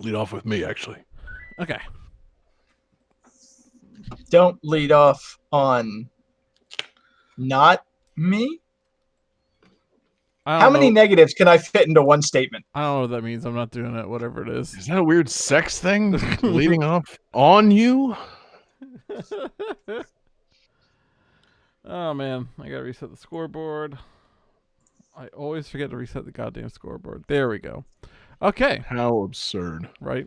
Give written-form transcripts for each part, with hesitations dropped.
Lead off with me, actually. Okay. Don't lead off on not me. How many negatives can I fit into one statement? I don't know what that means. I'm not doing it, whatever it is. Is that a weird sex thing? Leading off on you? Oh, man. I gotta reset the scoreboard. I always forget to reset the goddamn scoreboard. There we go. Okay. How absurd. Right.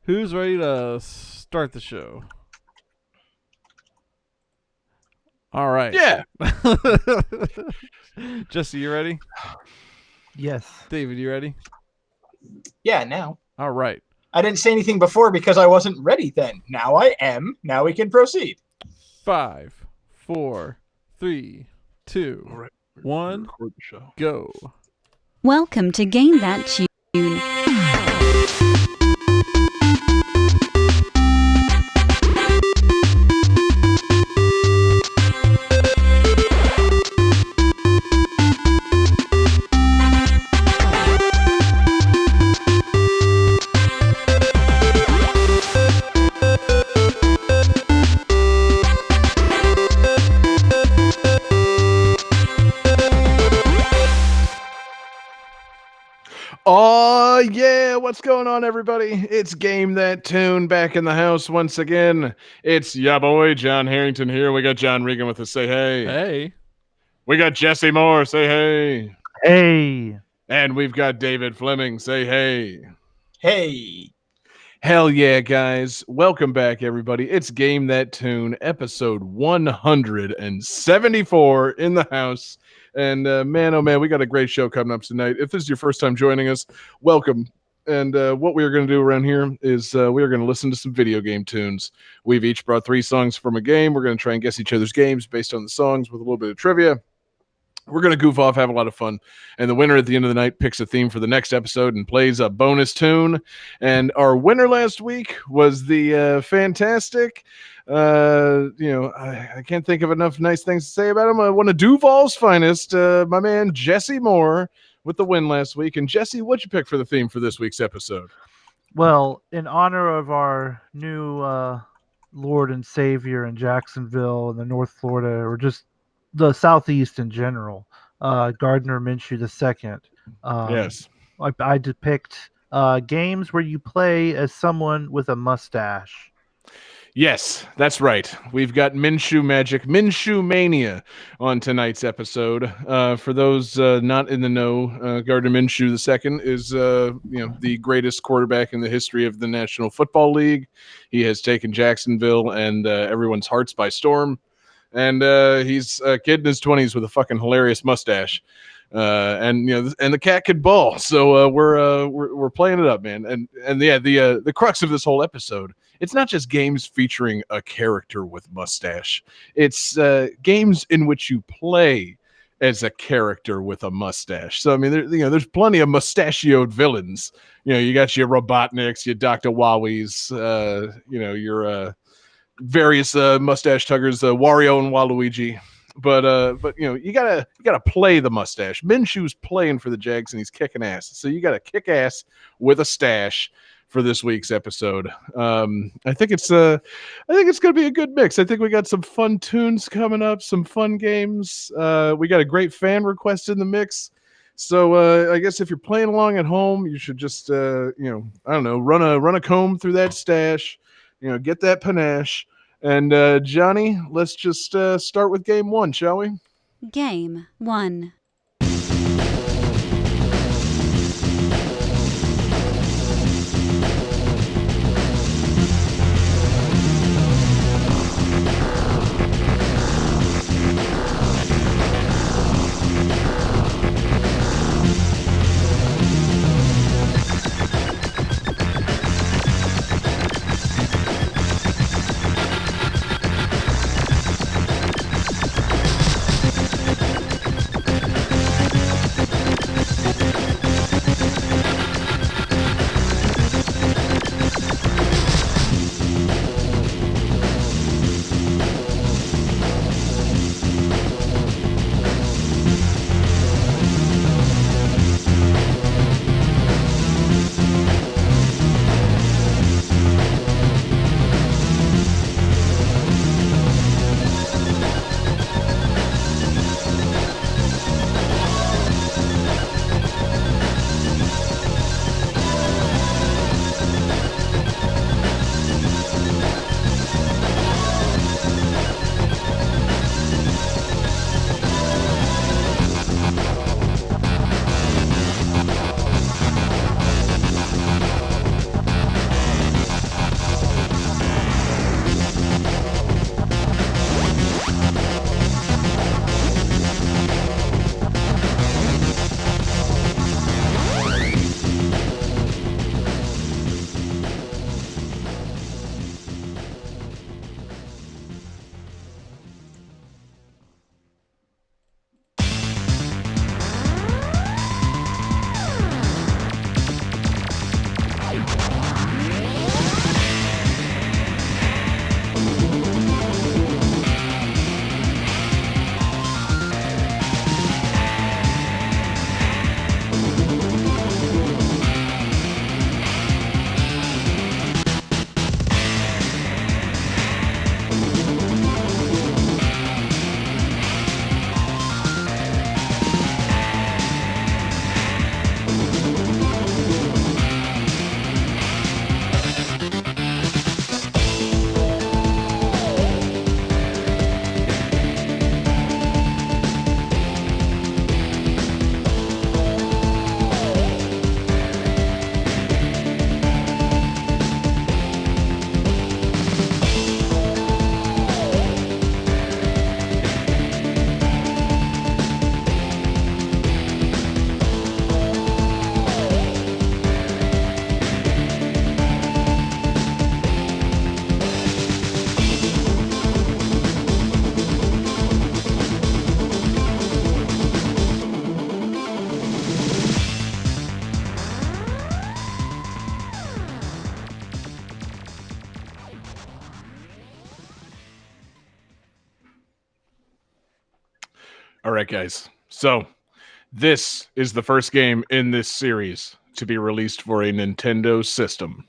Who's ready to start the show? All right. Yeah. Jesse, you ready? Yes. David, you ready? Yeah, now. All right. I didn't say anything before because I wasn't ready then. Now I am. Now we can proceed. 5, 4, 3, 2, All right. 1, Record the show. go. Welcome to Game That Tune. Oh, yeah. What's going on, everybody? It's Game That Tune back in the house once again. It's ya boy, John Harrington here. We got John Regan with us. Say hey. Hey. We got Jesse Moore. Say hey. Hey. And we've got David Fleming. Say hey. Hey. Hell yeah, guys. Welcome back, everybody. It's Game That Tune, episode 174 in the house. And man, oh man, we got a great show coming up tonight. If this is your first time joining us, welcome. And what we are going to do around here is we are going to listen to some video game tunes. We've each brought 3 songs from a game. We're going to try and guess each other's games based on the songs with a little bit of trivia. We're going to goof off, have a lot of fun. And the winner at the end of the night picks a theme for the next episode and plays a bonus tune. And our winner last week was the fantastic, I can't think of enough nice things to say about him. One of Duval's finest, my man Jesse Moore, with the win last week. And Jesse, what'd you pick for the theme for this week's episode? Well, in honor of our new Lord and Savior in Jacksonville and the North Florida, or just the Southeast in general, Gardner Minshew II. Yes. I depict games where you play as someone with a mustache. Yes, that's right. We've got Minshew Magic, Minshew Mania on tonight's episode. For those not in the know, Gardner Minshew II is the greatest quarterback in the history of the National Football League. He has taken Jacksonville and everyone's hearts by storm. And he's a kid in his 20s with a fucking hilarious mustache, and the cat can ball. So we're playing it up, man. And yeah, the crux of this whole episode, it's not just games featuring a character with mustache. It's games in which you play as a character with a mustache. So I mean, there's plenty of mustachioed villains. You got your Robotniks, your Dr. Wowies, your various mustache tuggers, Wario and Waluigi, but you gotta play the mustache. Minshew's playing for the Jags and he's kicking ass, so you gotta kick ass with a stash for this week's episode. I think it's gonna be a good mix. I think we got some fun tunes coming up, some fun games. We got a great fan request in the mix. So I guess if you're playing along at home, you should just run a comb through that stash. Get that panache. And Johnny, let's just start with game 1, shall we? Game 1. All right, guys. So this is the first game in this series to be released for a Nintendo system.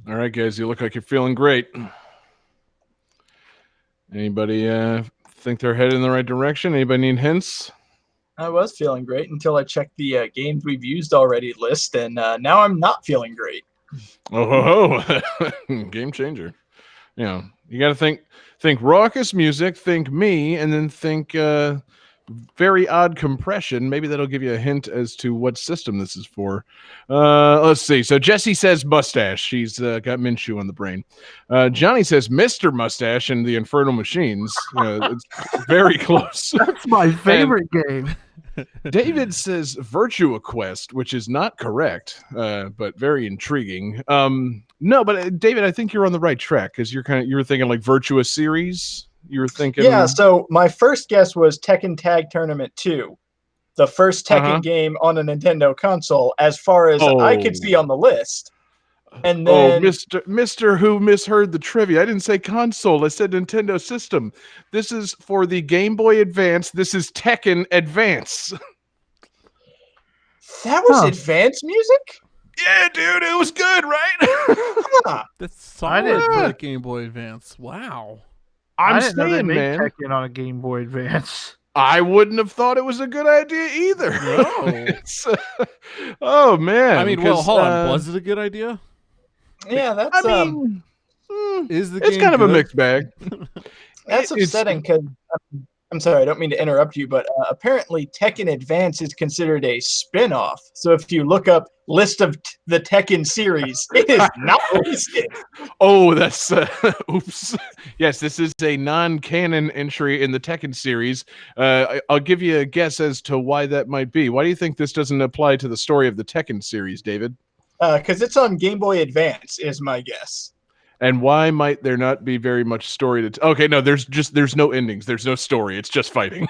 All right, guys, you look like you're feeling great. Anybody think they're headed in the right direction? Anybody need hints? I was feeling great until I checked the games we've used already list, and now I'm not feeling great. Oh, game changer. You know, you got to think raucous music, think me, and then think very odd compression. Maybe that'll give you a hint as to what system this is for. Let's see. So Jesse says Mustache. She's got Minshew on the brain. Johnny says Mr. Mustache and the Infernal Machines. It's very close. That's my favorite game. David says Virtua Quest, which is not correct, but very intriguing. No, but David, I think you're on the right track because you were thinking like Virtua Series. You were thinking, yeah. So my first guess was Tekken Tag Tournament 2, the first Tekken game on a Nintendo console, as far as I could see on the list. And then, Mr. Who misheard the trivia. I didn't say console. I said Nintendo system. This is for the Game Boy Advance. This is Tekken Advance. That was Advance music? Yeah, dude, it was good, right? That's solid for the Game Boy Advance. Wow. I didn't know they made Tekken on a Game Boy Advance. I wouldn't have thought it was a good idea either. No. Oh, man. I mean, well, hold on. Was it a good idea? Yeah, that's. I mean, is the it's game kind of good? a mixed bag. That's upsetting because I'm sorry, I don't mean to interrupt you, but apparently Tekken Advance is considered a spin-off. So if you look up list of the Tekken series, it is not listed. Oh, that's oops. Yes, this is a non-canon entry in the Tekken series. I'll give you a guess as to why that might be. Why do you think this doesn't apply to the story of the Tekken series, David? Because it's on Game Boy Advance, is my guess. And why might there not be very much story to okay, no, there's no endings, there's no story, it's just fighting.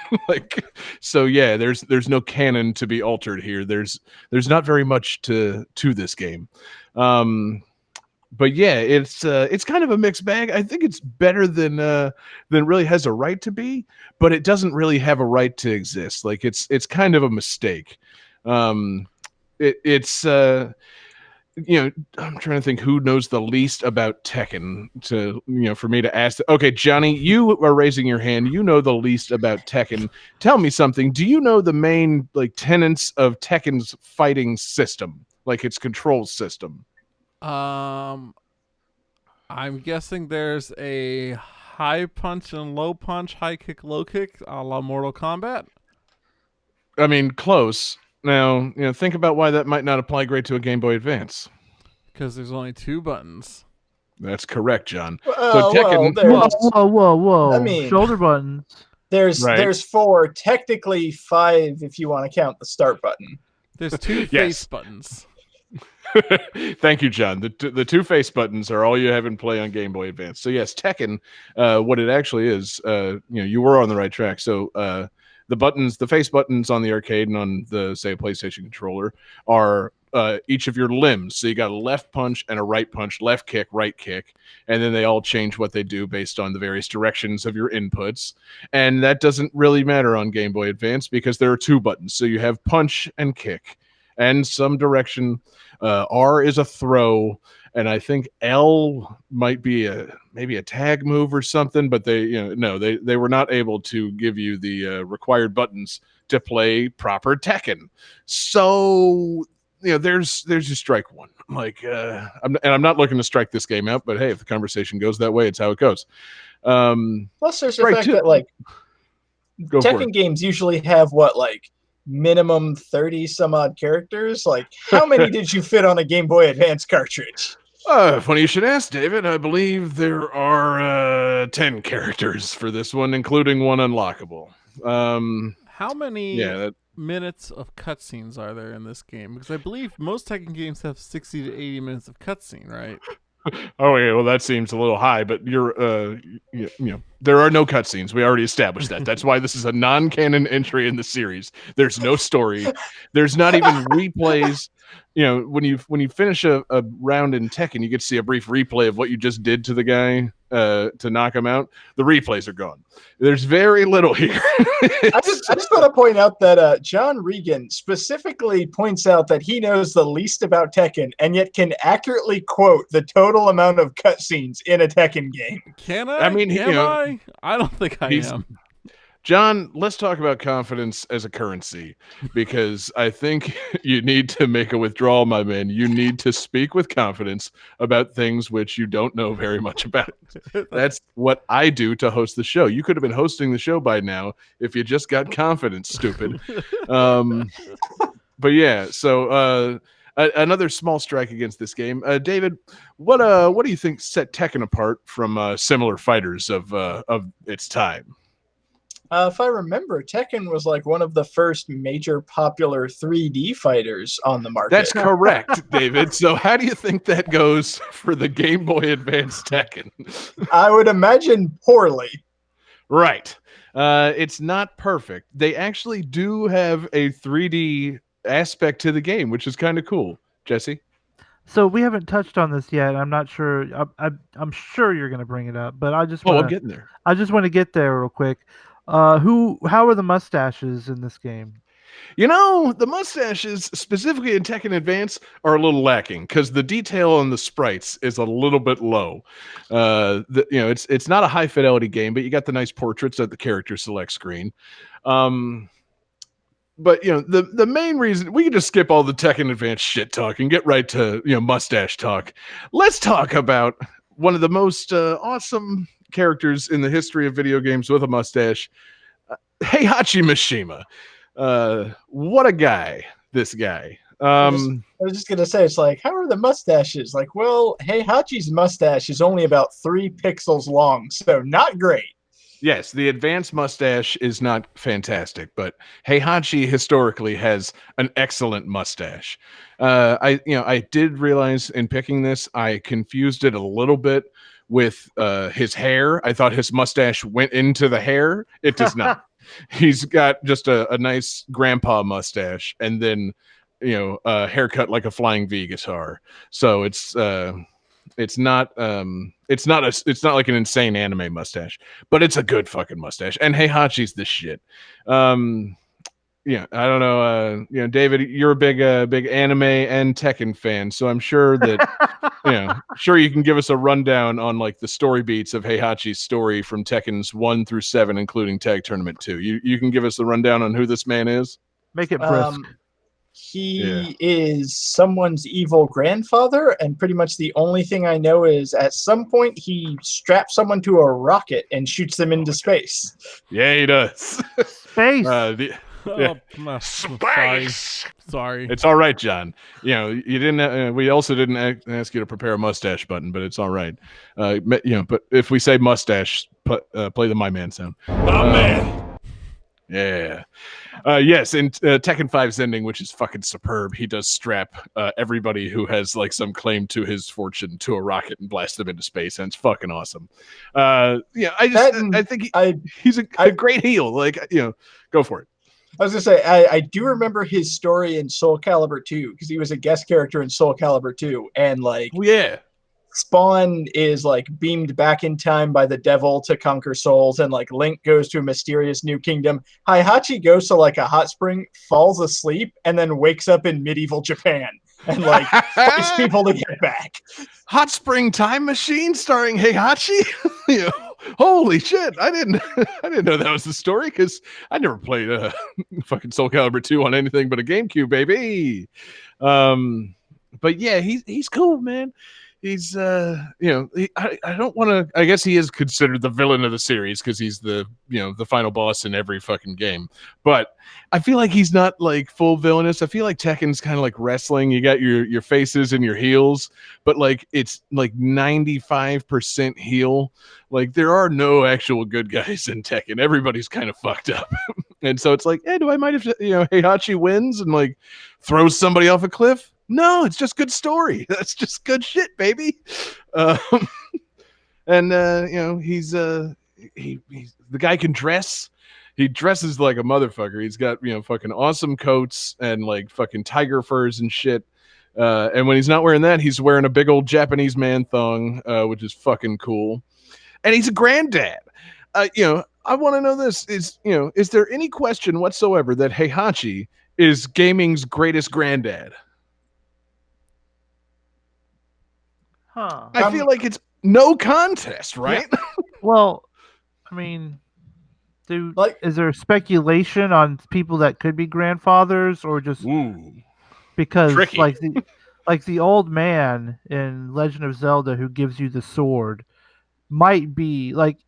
So yeah, there's no canon to be altered here. There's not very much to this game. But yeah, it's kind of a mixed bag. I think it's better than really has a right to be, but it doesn't really have a right to exist. Like it's kind of a mistake. I'm trying to think who knows the least about Tekken for me to ask. Okay, Johnny, you are raising your hand. You know the least about Tekken. Tell me something. Do you know the main tenets of Tekken's fighting system, like its control system? I'm guessing there's a high punch and low punch, high kick, low kick, a la Mortal Kombat. I mean, close. Now, think about why that might not apply great to a Game Boy Advance. Because there's only 2 buttons. That's correct, John. Well, Tekken. Whoa! I mean, shoulder buttons. There's 4, technically 5 if you want to count the start button. There's 2 face buttons. Thank you, John. The 2 face buttons are all you have in play on Game Boy Advance. So yes, Tekken, what it actually is, you were on the right track. So the face buttons on the arcade and on the, say, PlayStation controller are each of your limbs. So you got a left punch and a right punch, left kick, right kick, and then they all change what they do based on the various directions of your inputs. And that doesn't really matter on Game Boy Advance because there are 2 buttons. So you have punch and kick and some direction. R is a throw, and I think L might be maybe a tag move or something, but they were not able to give you the required buttons to play proper Tekken. So there's just strike one. I'm not looking to strike this game out, but hey, if the conversation goes that way, it's how it goes. Plus, there's the fact that Tekken games usually have minimum 30 some odd characters. How many did you fit on a Game Boy Advance cartridge? Funny you should ask, David. I believe there are 10 characters for this one, including one unlockable. How many minutes of cutscenes are there in this game? Because I believe most Tekken games have 60 to 80 minutes of cutscene, right? Oh yeah, well that seems a little high, but there are no cutscenes. We already established that. That's why this is a non-canon entry in the series. There's no story. There's not even replays. When you finish a round in Tekken, you get to see a brief replay of what you just did to the guy to knock him out. The replays are gone. There's very little here. I just want to point out that John Regan specifically points out that he knows the least about Tekken and yet can accurately quote the total amount of cutscenes in a Tekken game. Can I? I mean, I don't think I am. John, let's talk about confidence as a currency, because I think you need to make a withdrawal, my man. You need to speak with confidence about things which you don't know very much about. That's what I do to host the show. You could have been hosting the show by now if you just got confidence, stupid. But yeah, so another small strike against this game. David, what do you think set Tekken apart from similar fighters of its time? If I remember, Tekken was one of the first major popular 3D fighters on the market. That's correct, David. So how do you think that goes for the Game Boy Advance Tekken? I would imagine poorly. Right. It's not perfect. They actually do have a 3D aspect to the game, which is kind of cool. Jesse? So we haven't touched on this yet. I'm not sure. I'm sure you're going to bring it up, but I just want I'm getting there. I just want to get there real quick. How are the mustaches in this game? The mustaches, specifically in Tekken Advance, are a little lacking because the detail on the sprites is a little bit low. It's not a high fidelity game, but you got the nice portraits at the character select screen. But the main reason, we can just skip all the Tekken Advance shit talk and get right to mustache talk. Let's talk about one of the most awesome characters in the history of video games with a mustache, Heihachi Mishima. What a guy, this guy. I was just gonna say, it's how are the mustaches? Heihachi's mustache is only about 3 pixels long, so not great. Yes, the advanced mustache is not fantastic, but Heihachi historically has an excellent mustache. I did realize in picking this, I confused it a little bit with his hair. I thought his mustache went into the hair. It does not. He's got just a nice grandpa mustache, and then a haircut like a flying V guitar. So it's not like an insane anime mustache, but it's a good fucking mustache. And Heihachi's the shit. yeah, I don't know. David, you're a big anime and Tekken fan, so I'm sure that sure you can give us a rundown on like the story beats of Heihachi's story from Tekken's 1 through 7, including Tag Tournament 2. You can give us the rundown on who this man is. Make it brisk. He is someone's evil grandfather, and pretty much the only thing I know is at some point he straps someone to a rocket and shoots them into space. Yeah, he does. Space. Sorry. It's all right, John. You didn't. We also didn't ask you to prepare a mustache button, but it's all right. But if we say mustache, play the My Man sound. My man. Yeah. Yes, in Tekken 5's ending, which is fucking superb, he does strap everybody who has like some claim to his fortune to a rocket and blast them into space, and it's fucking awesome. I think he's a great heel. Like, go for it. I was gonna say I do remember his story in Soul Calibur 2 because he was a guest character in Soul Calibur 2, and like, yeah. Spawn is like beamed back in time by the devil to conquer souls, and like Link goes to a mysterious new kingdom. Heihachi goes to like a hot spring, falls asleep, and then wakes up in medieval Japan and like fights people to get back. Hot Spring Time Machine starring Heihachi. Holy shit! I didn't know that was the story because I never played fucking Soul Calibur 2 on anything but a GameCube, baby. But yeah, he's cool, man. He's I don't want to. I guess he is considered the villain of the series because he's the final boss in every fucking game. But I feel like he's not like full villainous. I feel like Tekken's kind of like wrestling. You got your faces and your heels, but like it's like 95% heel. Like there are no actual good guys in Tekken. Everybody's kind of fucked up, and so it's like, hey, do I mind if Heihachi wins and like throws somebody off a cliff? No, it's just good story. That's just good shit, baby. He's the guy can dress. He dresses like a motherfucker. He's got fucking awesome coats and like fucking tiger furs and shit. And when he's not wearing that, he's wearing a big old Japanese man thong, which is fucking cool. And he's a granddad. I want to know this is there any question whatsoever that Heihachi is gaming's greatest granddad? Huh. I feel like it's no contest, right? Yeah. Well, I mean, is there speculation on people that could be grandfathers, or just because tricky. like the old man in Legend of Zelda who gives you the sword might be like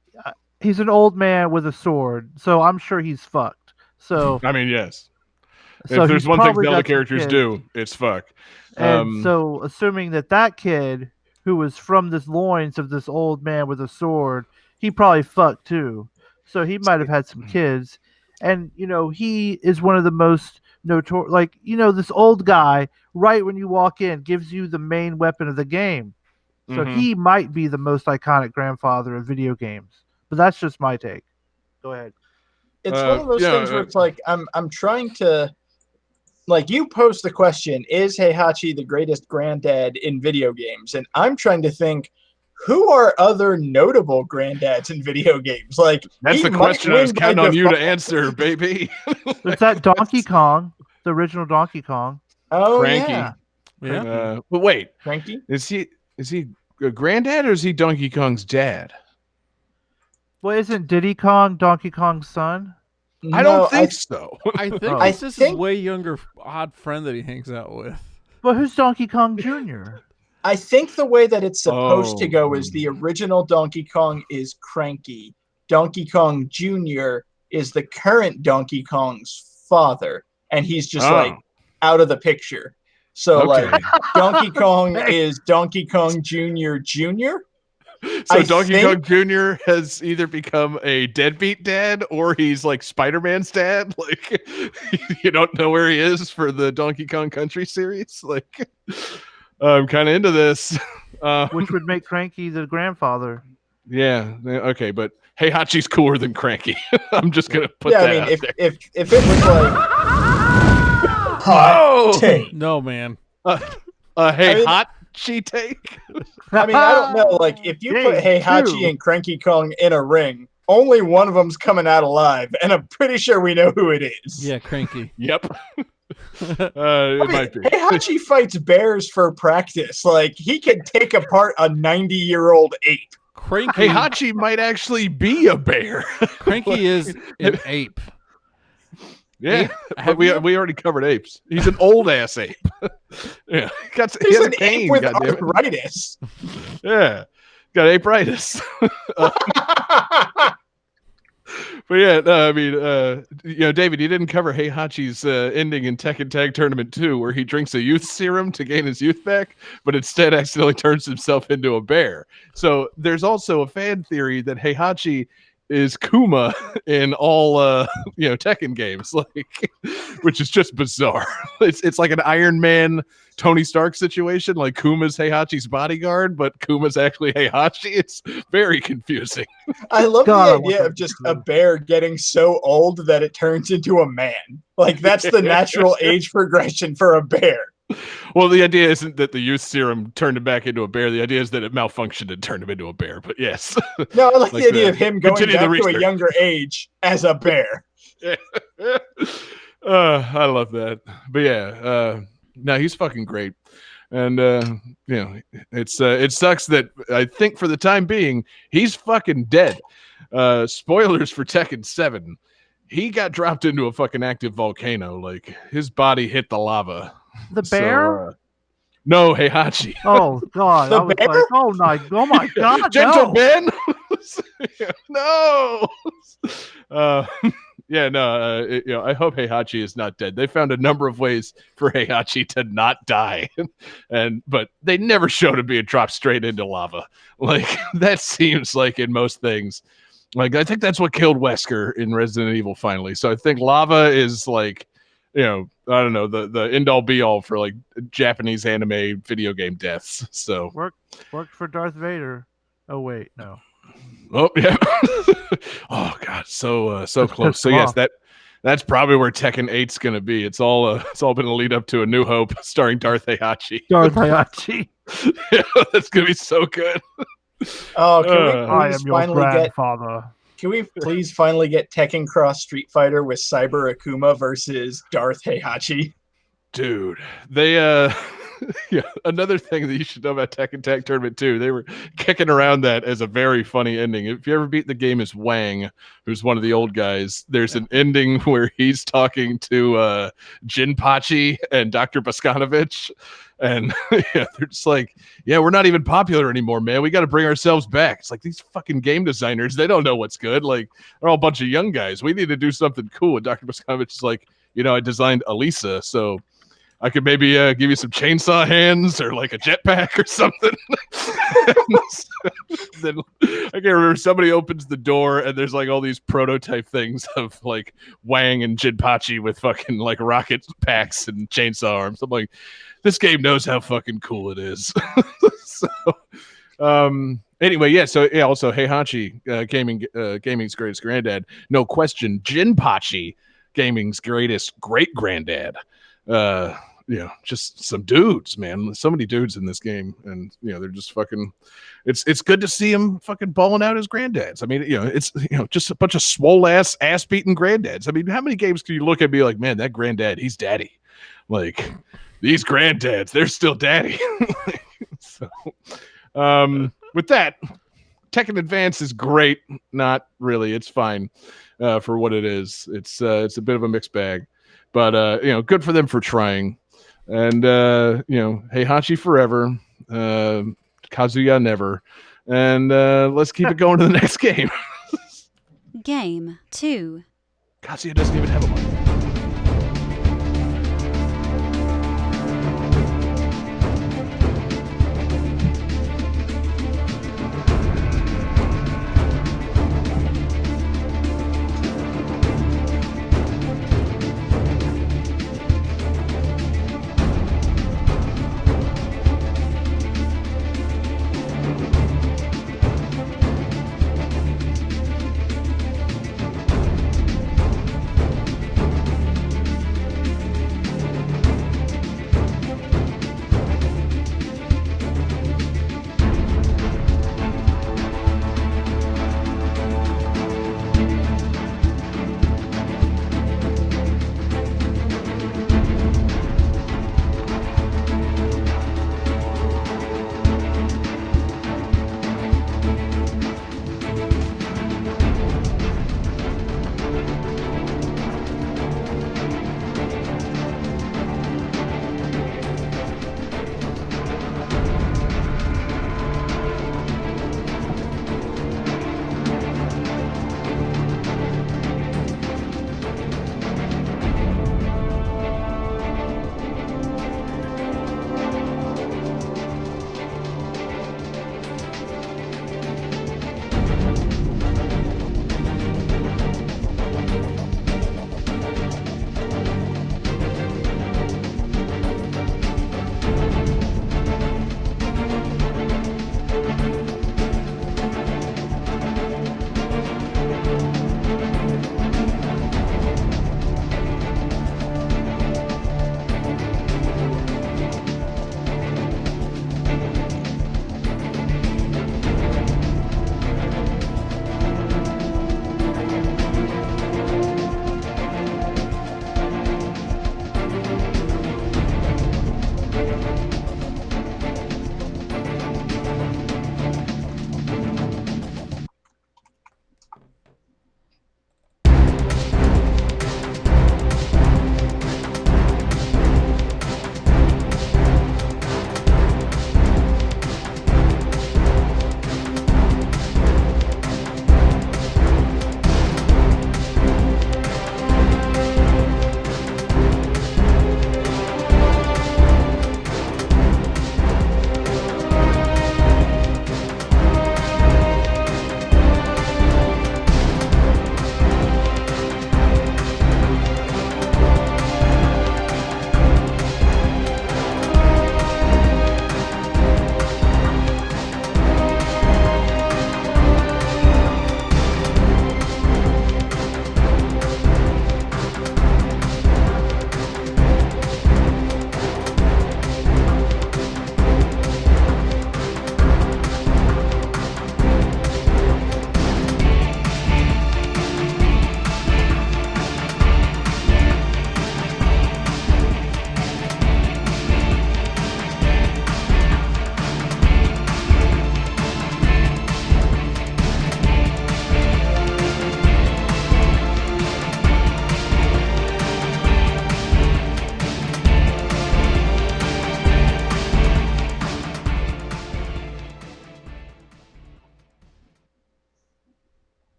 he's an old man with a sword, so I'm sure he's fucked. So I mean, yes. So if there's one thing Zelda characters do, it's fuck. And so, assuming that kid who was from this loins of this old man with a sword, he probably fucked too. So he might have had some kids. And, he is one of the most notorious, like, this old guy, right when you walk in, gives you the main weapon of the game. So he might be the most iconic grandfather of video games. But that's just my take. Go ahead. It's one of those things where it's like, I'm trying to, like, you posed the question, is Heihachi the greatest granddad in video games? And I'm trying to think, who are other notable granddads in video games? Like, that's the question I was counting on you to answer, baby. Is that Donkey Kong, the original Donkey Kong? Oh, Cranky. Yeah. But wait, Cranky? Is he a granddad or is he Donkey Kong's dad? Well, isn't Diddy Kong Donkey Kong's son? I don't think so. I think it's just his way younger odd friend that he hangs out with. But who's Donkey Kong Jr.? I think the way that it's supposed to go is the original Donkey Kong is Cranky. Donkey Kong Jr. is the current Donkey Kong's father, and he's just like out of the picture. So like Donkey Kong is Donkey Kong Jr. Jr. So Donkey Kong Jr. has either become a deadbeat dad or he's like Spider-Man's dad. Like, you don't know where he is for the Donkey Kong Country series. Like, I'm kind of into this. Which would make Cranky the grandfather. Yeah. Okay, but Heihachi's cooler than Cranky. I'm just gonna put that out there. if it was like hot take. No, man. Heihachi take. I mean, I don't know. Like, if you put Heihachi and Cranky Kong in a ring, only one of them's coming out alive, and I'm pretty sure we know who it is. Yeah, Cranky. Yep. It I mean, might be. Heihachi fights bears for practice. Like, he can take apart a 90-year-old ape. Cranky. Heihachi might actually be a bear. Cranky is an ape. Yeah, Have we you? already covered apes. He's an old ass ape. Yeah, he He's has an a cane. ape with Goddammit. arthritis. Yeah, got apeitis. But yeah, no, I mean, David, you didn't cover Heihachi's ending in Tekken Tag Tournament 2, where he drinks a youth serum to gain his youth back, but instead accidentally turns himself into a bear. So there's also a fan theory that Heihachi is Kuma in all Tekken games, like, which is just bizarre. It's like an Iron Man Tony Stark situation, like Kuma's Heihachi's bodyguard, but Kuma's actually Heihachi. It's very confusing. I love God, I the want idea that of to just be a true. bear getting so old that it turns into a man. Like, that's the natural age progression for a bear. Well, the idea isn't that the youth serum turned him back into a bear. The idea is that it malfunctioned and turned him into a bear. But yes. No, I like Like the idea that. of him going Continue the back to a research. younger age as a bear. I love that. But yeah, no, he's fucking great. And it sucks that I think for the time being he's fucking dead. Spoilers for Tekken 7. He got dropped into a fucking active volcano. Like, his body hit the lava. The So, bear? no, Heihachi. Oh God! The I was bear? like, oh my God! No. Gentlemen. No. I hope Heihachi is not dead. They found a number of ways for Heihachi to not die, but they never showed him being dropped straight into lava. Like, that seems like in most things. Like, I think that's what killed Wesker in Resident Evil finally. So I think lava is like, I don't know, the end all be all for like Japanese anime video game deaths. So Worked for Darth Vader. Oh wait, no. oh yeah. Oh god, so close. pissed So him yes, off. that's probably where Tekken 8's gonna be. It's all been a lead up to A New Hope starring Darth Heihachi. Darth Heihachi. Yeah, that's gonna be so good. Oh, can we I please am your finally get grandfather. Can we please finally get Tekken Cross Street Fighter with Cyber Akuma versus Darth Heihachi? Dude, they yeah, another thing that you should know about Tekken Tag Tournament 2, they were kicking around that as a very funny ending. If you ever beat the game as Wang, who's one of the old guys, there's an ending where he's talking to Jinpachi and Dr. Boskanovich, and yeah, they're just like, yeah, we're not even popular anymore, man. We got to bring ourselves back. It's like, these fucking game designers, they don't know what's good. Like, they're all a bunch of young guys. We need to do something cool. And Dr. Boskanovich is like, I designed Elisa, so I could maybe give you some chainsaw hands or like a jetpack or something. Then I can't remember. Somebody opens the door and there's like all these prototype things of like Wang and Jinpachi with fucking like rocket packs and chainsaw arms. I'm like, this game knows how fucking cool it is. So, anyway, yeah. So yeah, also Heihachi, gaming's greatest granddad, no question. Jinpachi, gaming's greatest great granddad. Just some dudes, man. So many dudes in this game, and they're just fucking. It's good to see him fucking balling out as granddads. I mean, it's just a bunch of swole ass beating granddads. I mean, how many games can you look at and be like, man, that granddad, he's daddy. Like, these granddads, they're still daddy. So, with that, Tekken Advance is great. Not really. It's fine for what it is. It's a bit of a mixed bag. But good for them for trying, and Heihachi forever, Kazuya never, and let's keep it going to the next game. Game 2. Kazuya doesn't even have a mic.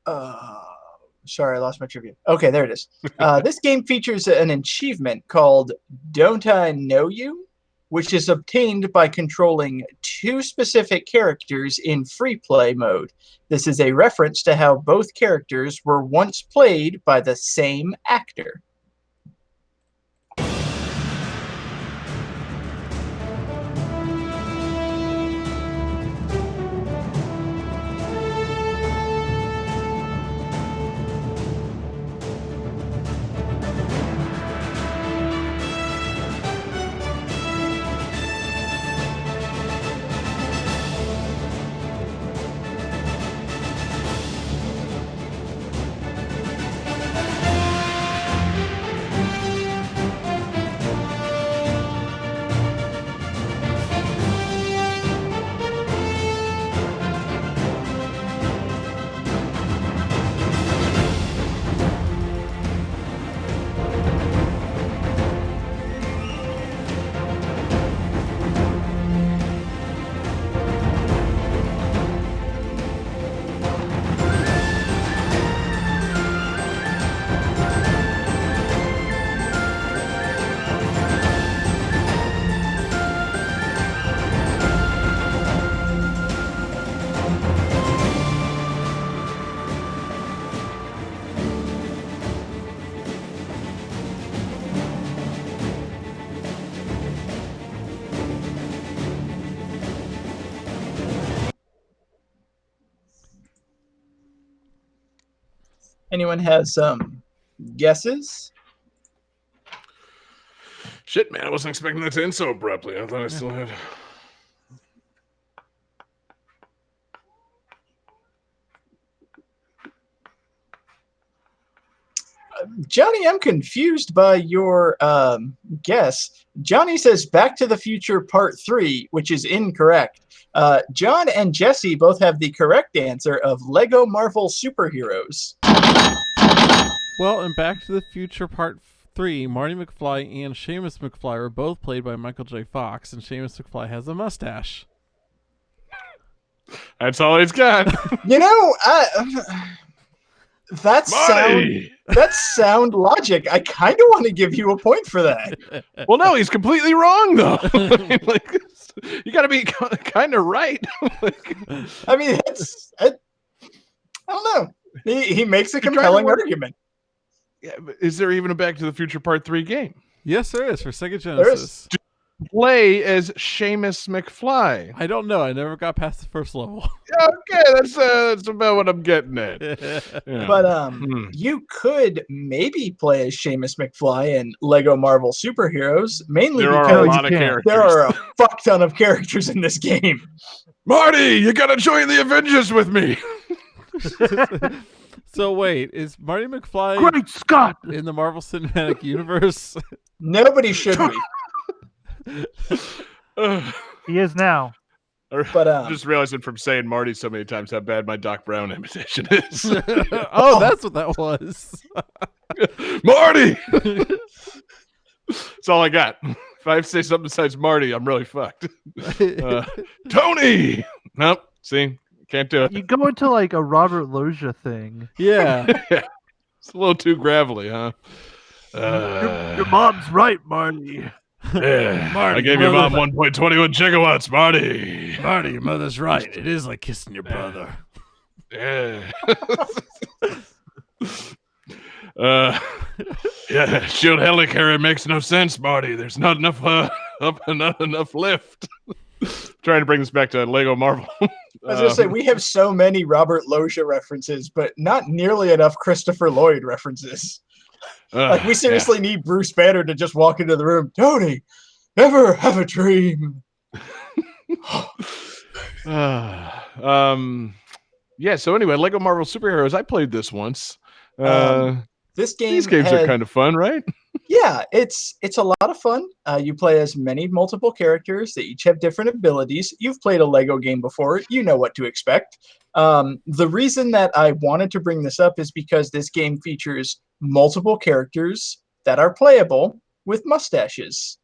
Sorry, I lost my trivia. Okay, there it is. This game features an achievement called Don't I Know You, which is obtained by controlling 2 specific characters in free play mode. This is a reference to how both characters were once played by the same actor. Anyone has some guesses? Shit, man, I wasn't expecting that to end so abruptly. I thought I still had. Johnny, I'm confused by your guess. Johnny says Back to the Future Part 3, which is incorrect. John and Jesse both have the correct answer of Lego Marvel Superheroes. Well, in Back to the Future Part 3, Marty McFly and Seamus McFly were both played by Michael J. Fox, and Seamus McFly has a mustache. That's all he's got. You know, that's Marty! sound logic. I kind of want to give you a point for that. Well, no, he's completely wrong, though. I mean, like, you got to be kind of right. I mean, I don't know. He makes a compelling argument. Yeah, but is there even a Back to the Future Part 3 game? Yes, there is, for Sega Genesis. Play as Seamus McFly. I don't know. I never got past the first level. Okay, that's about what I'm getting at. Yeah. But you could maybe play as Seamus McFly in Lego Marvel Superheroes, mainly There are because a lot of characters. there are a fuck ton of characters in this game. Marty, you got to join the Avengers with me. So wait, is Marty McFly Great Scott! in the Marvel Cinematic Universe? Nobody should be. He is now. But I'm just realizing from saying Marty so many times how bad my Doc Brown imitation is. Oh, that's what that was. Marty! That's all I got. If I say something besides Marty, I'm really fucked. Tony! Nope. See? Can't do it. You go into like a Robert Loggia thing. Yeah. It's a little too gravelly, huh? Your mom's right, Marty. Yeah. Marty, I gave your mom 1.21 gigawatts, Marty. Marty, your mother's right. It is like kissing your brother. Yeah. Yeah, shield helicarrier makes no sense, Marty. There's not enough not enough lift. Trying to bring this back to Lego Marvel. I was gonna say we have so many Robert Loggia references, but not nearly enough Christopher Lloyd references. Like we seriously need Bruce Banner to just walk into the room. Tony, ever have a dream? Yeah. So anyway, Lego Marvel Superheroes. I played this once. This game. These games are kind of fun, right? Yeah, it's a lot of fun. You play as many multiple characters. They each have different abilities. You've played a Lego game before. You know what to expect. The reason that I wanted to bring this up is because this game features multiple characters that are playable with mustaches.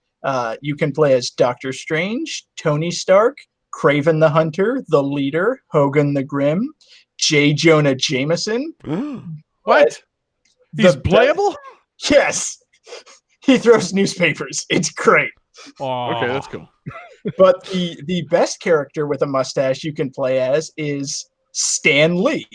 You can play as Doctor Strange, Tony Stark, Kraven the Hunter, the Leader, Hogan the Grim, J. Jonah Jameson. What? He's The playable? Yes. He throws newspapers. It's great. Okay, that's cool. But the best character with a mustache you can play as is Stan Lee.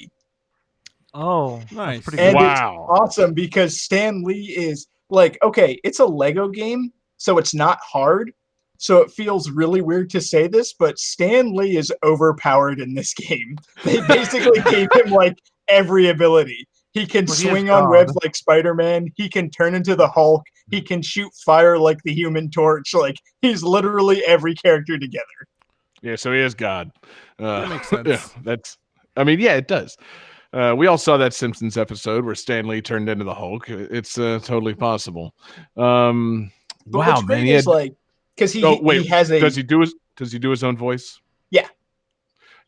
Oh, Nice. that's pretty And good. it's awesome because Stan Lee is like, okay, it's a Lego game, so it's not hard. So it feels really weird to say this, but Stan Lee is overpowered in this game. They basically gave him like every ability. He can Well, he is swing on God. webs like Spider-Man. He can turn into the Hulk. He can shoot fire like the Human Torch. Like, he's literally every character together. Yeah, so he is God. That makes sense. Yeah, it does. We all saw that Simpsons episode where Stan Lee turned into the Hulk. It's totally possible. But Wow, what's great man. is like, because he has a does he do his own voice? Yeah.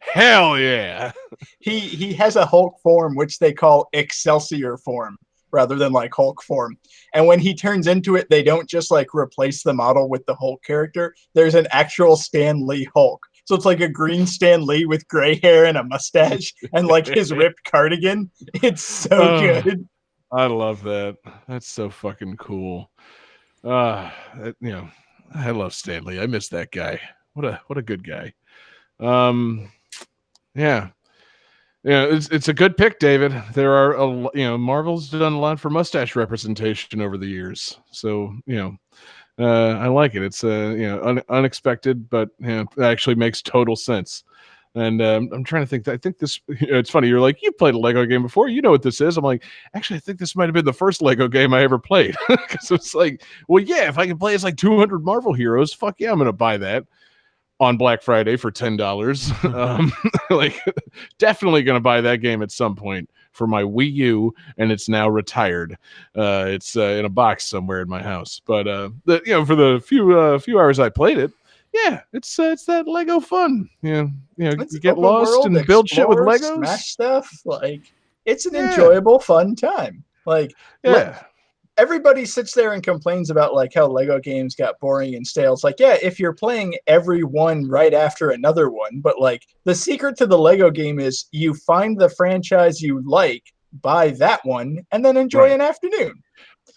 Hell yeah. He has a Hulk form which they call Excelsior form rather than like Hulk form. And when he turns into it, they don't just like replace the model with the Hulk character. There's an actual Stan Lee Hulk. So it's like a green Stan Lee with gray hair and a mustache and like his ripped cardigan. It's so good. I love that. That's so fucking cool. I love Stan Lee. I miss that guy. What a good guy. Yeah. Yeah, it's a good pick, David. There are Marvel's done a lot for mustache representation over the years. So, I like it. It's unexpected, but it actually makes total sense. And I'm trying to think. I think this. It's funny. You're like, you played a Lego game before. You know what this is. I'm like, actually, I think this might have been the first Lego game I ever played. Because it's like, well, yeah, if I can play as like 200 Marvel heroes, fuck yeah, I'm gonna buy that on Black Friday for $10. Like, definitely gonna buy that game at some point for my Wii U, and it's now retired. It's in a box somewhere in my house. But for the few hours I played it, yeah, it's that Lego fun. You get open lost world, and build shit with explore, Legos. smash stuff. Like, it's an enjoyable, fun time. Like, everybody sits there and complains about like how Lego games got boring and stale. It's like, yeah, if you're playing every one right after another one, but like the secret to the Lego game is you find the franchise you like, buy that one, and then enjoy an afternoon.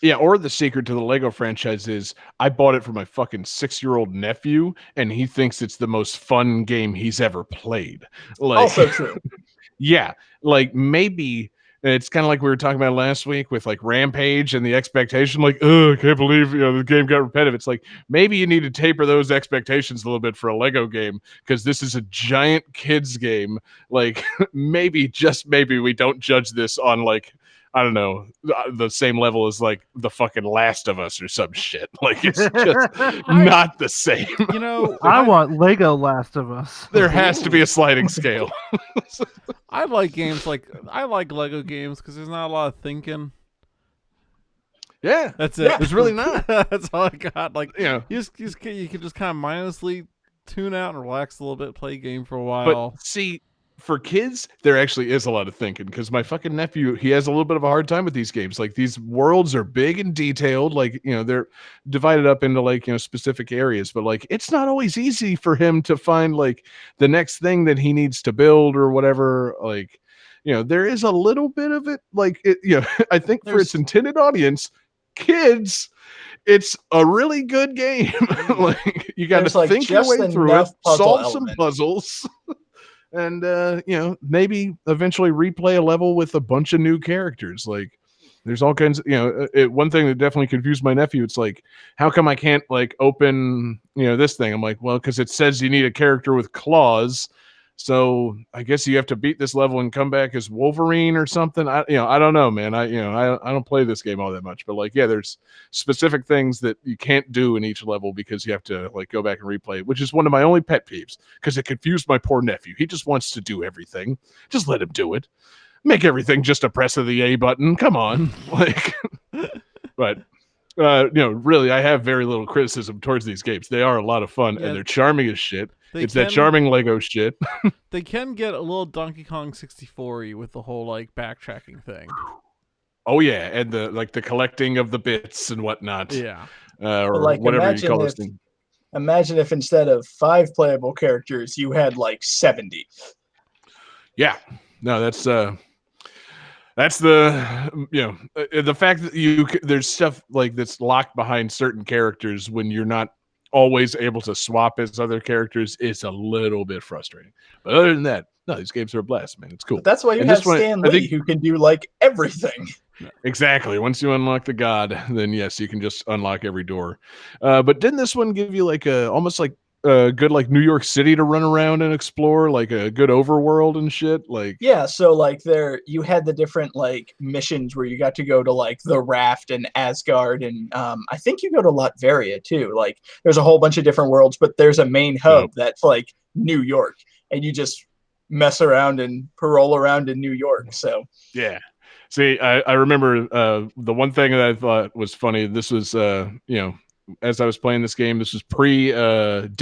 Yeah, or the secret to the Lego franchise is I bought it for my fucking 6-year-old nephew, and he thinks it's the most fun game he's ever played. Like, also true. Yeah, like maybe it's kind of like we were talking about last week with like Rampage and the expectation, like, oh, I can't believe the game got repetitive. It's like maybe you need to taper those expectations a little bit for a Lego game because this is a giant kids game. Like maybe, just maybe, we don't judge this on like, I don't know, the same level as like the fucking Last of Us or some shit. Like it's just not the same. I want Lego Last of Us. There has to be a sliding scale. I like games I like Lego games because there's not a lot of thinking. Yeah, that's it. There's really not. That's all I got. Like, you can just kind of mindlessly tune out and relax a little bit, play a game for a while. But see, for kids, there actually is a lot of thinking because my fucking nephew, he has a little bit of a hard time with these games. Like, these worlds are big and detailed. Like, they're divided up into like, specific areas, but like, it's not always easy for him to find like the next thing that he needs to build or whatever. Like, there is a little bit of it. Like, I think for its intended audience, kids, it's a really good game. Like, you got to think your way through it, solve some puzzles. And maybe eventually replay a level with a bunch of new characters. Like, there's all kinds of one thing that definitely confused my nephew. It's like, how come I can't like open this thing? I'm like, well, because it says you need a character with claws, so I guess you have to beat this level and come back as Wolverine or something. I don't know, man. I don't play this game all that much, but like, yeah, there's specific things that you can't do in each level because you have to like go back and replay it, which is one of my only pet peeves because it confused my poor nephew. He just wants to do everything. Just let him do it. Make everything just a press of the A button. Come on. Like, but really, I have very little criticism towards these games. They are a lot of fun and they're charming as shit. It's that charming Lego shit. They can get a little Donkey Kong 64-y with the whole like backtracking thing. Oh yeah, and the collecting of the bits and whatnot. Yeah. Or like, whatever you call this thing. Imagine if instead of 5 playable characters, you had like 70. Yeah. No, that's the the fact that there's stuff like that's locked behind certain characters when you're not always able to swap as other characters is a little bit frustrating. But other than that, no, these games are a blast, man. It's cool. But that's why you And have this one, Stan I Lee, think- who can do like everything. Exactly. Once you unlock the god, then yes, you can just unlock every door. But didn't this one give you like almost like a good like New York City to run around and explore, like a good overworld and shit? Like Yeah, so like you had the different like missions where you got to go to like the Raft and Asgard, and I think you go to Latveria too. Like there's a whole bunch of different worlds, but there's a main hub that's like New York, and you just mess around and parole around in New York. So yeah. See, I remember the one thing that I thought was funny. This was as I was playing this game. This was pre Deadpool